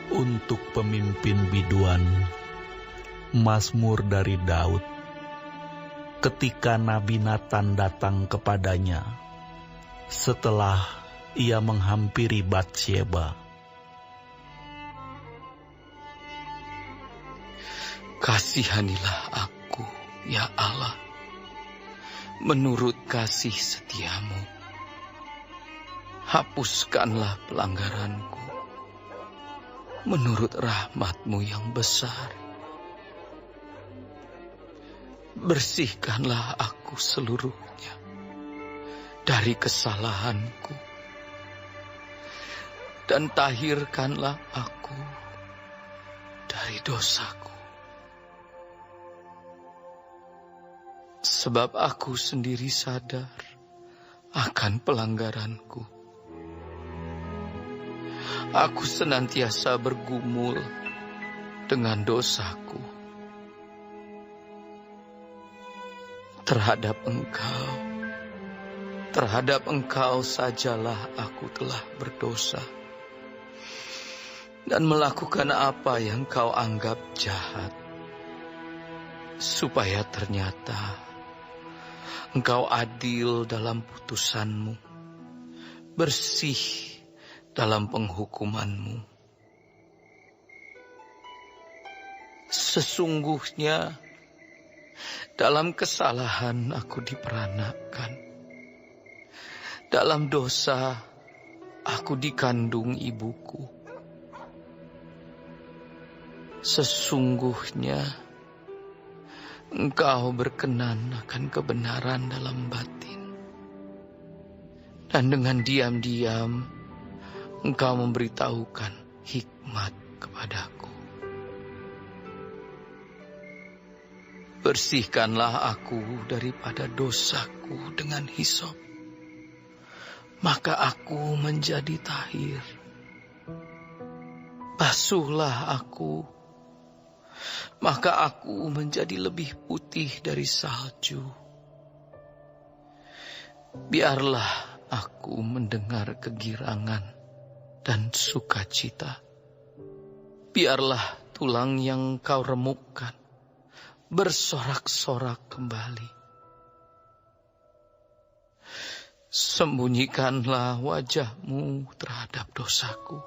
Untuk pemimpin biduan, Mazmur dari Daud. Ketika Nabi Natan datang kepadanya, setelah ia menghampiri Batsyeba. Kasihanilah aku, ya Allah, menurut kasih setiamu. Hapuskanlah pelanggaranku, menurut rahmat-Mu yang besar. Bersihkanlah aku seluruhnya dari kesalahanku, dan tahirkanlah aku dari dosaku. Sebab aku sendiri sadar akan pelanggaranku. Aku senantiasa bergumul dengan dosaku. Terhadap Engkau sajalah aku telah berdosa dan melakukan apa yang Kau anggap jahat, supaya ternyata Engkau adil dalam putusan-Mu, bersih dalam penghukuman-Mu. Sesungguhnya dalam kesalahan aku diperanakkan, dalam dosa aku dikandung ibuku. Sesungguhnya Engkau berkenan akan kebenaran dalam batin, dan dengan diam-diam Engkau memberitahukan hikmat kepadaku. Bersihkanlah aku daripada dosaku dengan hisop, maka aku menjadi tahir. Basuhlah aku, maka aku menjadi lebih putih dari salju. Biarlah aku mendengar kegirangan dan sukacita. Biarlah tulang yang Kau remukkan bersorak-sorak kembali. Sembunyikanlah wajah-Mu terhadap dosaku.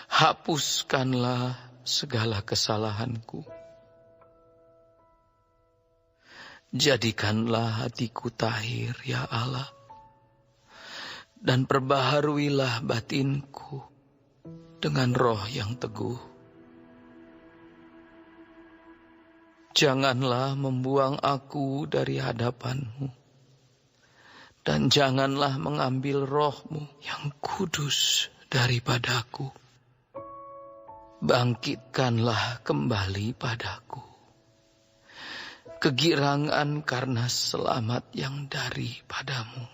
Hapuskanlah segala kesalahanku. Jadikanlah hatiku tahir, ya Allah, dan perbaharuilah batinku dengan roh yang teguh. Janganlah membuang aku dari hadapan-Mu, dan janganlah mengambil roh-Mu yang kudus daripadaku. Bangkitkanlah kembali padaku kegirangan karena selamat yang daripadamu,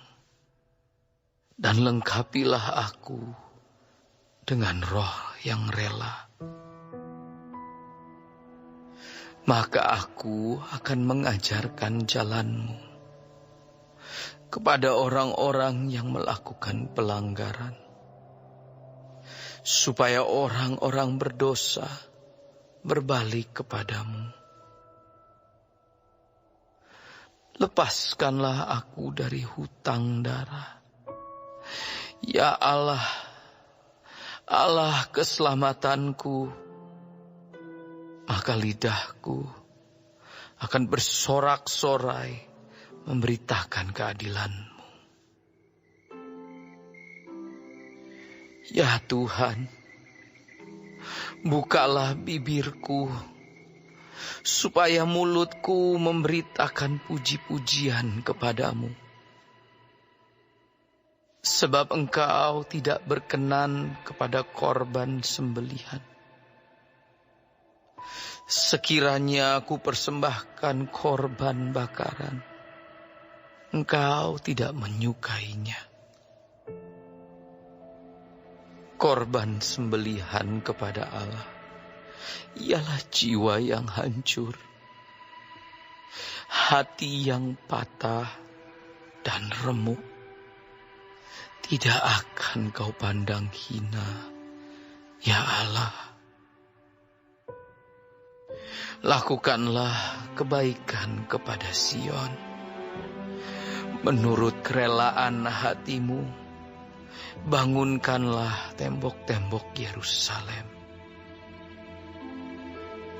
dan lengkapilah aku dengan roh yang rela. Maka aku akan mengajarkan jalan-Mu kepada orang-orang yang melakukan pelanggaran, supaya orang-orang berdosa berbalik kepadamu. Lepaskanlah aku dari hutang darah, ya Allah, Allah keselamatanku. Maka lidahku akan bersorak-sorai memberitakan keadilan-Mu. Ya Tuhan, bukalah bibirku, supaya mulutku memberitakan puji-pujian kepadamu. Sebab Engkau tidak berkenan kepada korban sembelihan. Sekiranya aku persembahkan korban bakaran, Engkau tidak menyukainya. Korban sembelihan kepada Allah ialah jiwa yang hancur, hati yang patah dan remuk. Tidak akan Kau pandang hina, Ya Allah, lakukanlah kebaikan kepada Sion. Menurut kerelaan hatimu, bangunkanlah tembok-tembok Yerusalem.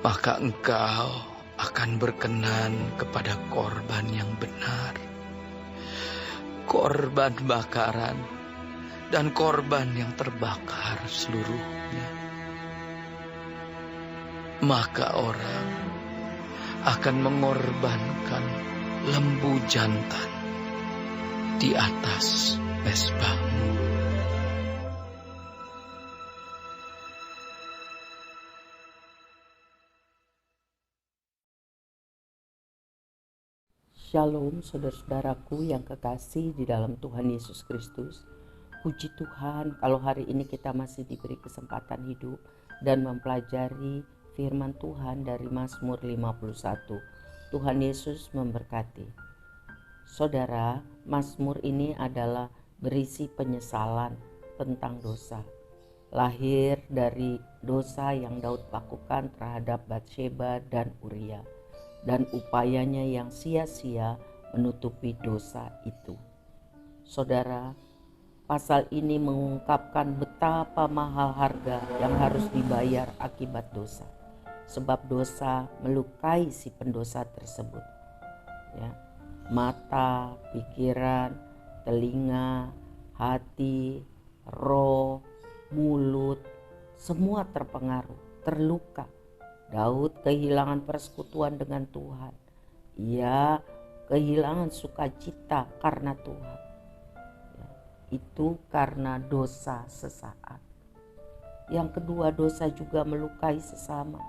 Maka engkau akan berkenan kepada korban yang benar, korban bakaran, dan korban yang terbakar seluruhnya. Maka orang akan mengorbankan lembu jantan di atas mezbahmu. Shalom saudara-saudaraku yang kekasih di dalam Tuhan Yesus Kristus. Puji Tuhan kalau hari ini kita masih diberi kesempatan hidup dan mempelajari firman Tuhan dari Mazmur 51. Tuhan Yesus memberkati. Saudara, Mazmur ini adalah berisi penyesalan tentang dosa. Lahir dari dosa yang Daud lakukan terhadap Batsheba dan Uria, dan upayanya yang sia-sia menutupi dosa itu. Saudara, pasal ini mengungkapkan betapa mahal harga yang harus dibayar akibat dosa, sebab dosa melukai si pendosa tersebut. Ya, mata, pikiran, telinga, hati, roh, mulut, semua terpengaruh, terluka. Daud kehilangan persekutuan dengan Tuhan. Ia kehilangan sukacita karena Tuhan. Ya, itu karena dosa sesaat. Yang kedua, dosa juga melukai sesama,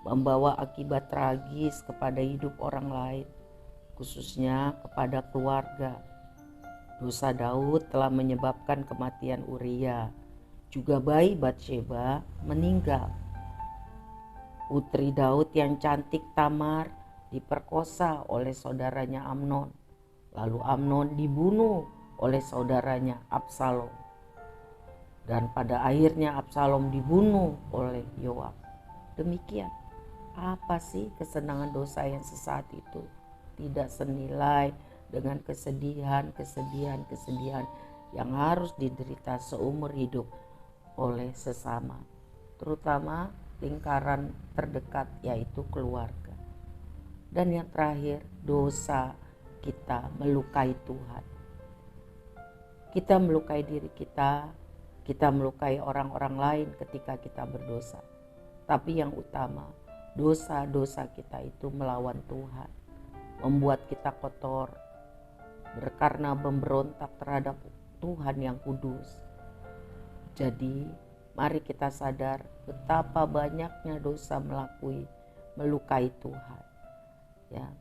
membawa akibat tragis kepada hidup orang lain, khususnya kepada keluarga. Dosa Daud telah menyebabkan kematian Uria. Juga bayi Batsheba meninggal. Putri Daud yang cantik Tamar diperkosa oleh saudaranya Amnon. Lalu Amnon dibunuh oleh saudaranya Absalom. Dan pada akhirnya Absalom dibunuh oleh Yoab. Demikian. Apa sih kesenangan dosa yang sesaat itu? Tidak senilai dengan kesedihan yang harus diderita seumur hidup oleh sesama, terutama lingkaran terdekat yaitu keluarga. Dan yang terakhir, dosa kita melukai Tuhan. Kita melukai diri kita melukai orang-orang lain ketika kita berdosa. Tapi yang utama, dosa-dosa kita itu melawan Tuhan, membuat kita kotor, karena memberontak terhadap Tuhan yang kudus. Jadi mari kita sadar betapa banyaknya dosa melukai Tuhan. Ya,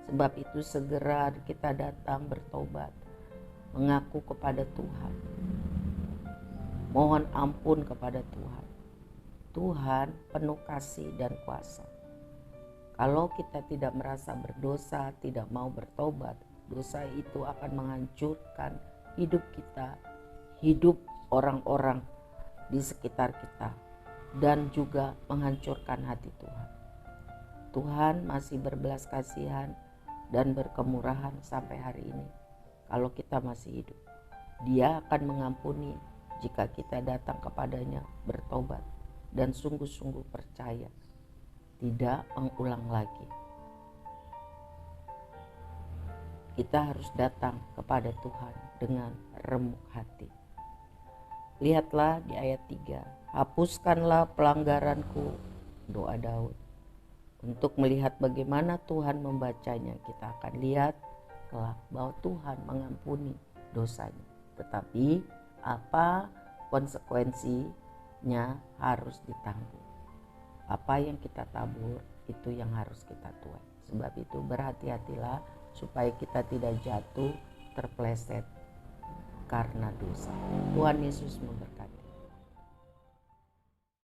sebab itu segera kita datang bertobat, mengaku kepada Tuhan, mohon ampun kepada Tuhan. Tuhan penuh kasih dan kuasa. Kalau kita tidak merasa berdosa, tidak mau bertobat, dosa itu akan menghancurkan hidup kita, hidup orang-orang di sekitar kita, dan juga menghancurkan hati Tuhan. Tuhan masih berbelas kasihan dan berkemurahan sampai hari ini. Kalau kita masih hidup, Dia akan mengampuni jika kita datang kepadanya bertobat dan sungguh-sungguh percaya, tidak mengulang lagi. Kita harus datang kepada Tuhan dengan remuk hati. Lihatlah di ayat 3, hapuskanlah pelanggaranku, doa Daud. Untuk melihat bagaimana Tuhan membacanya, kita akan lihat kelak bahwa Tuhan mengampuni dosanya. Tetapi apa konsekuensinya harus ditanggung. Apa yang kita tabur itu yang harus kita tuai. Sebab itu berhati-hatilah supaya kita tidak jatuh terpleset karena dosa. Tuhan Yesus memberkati.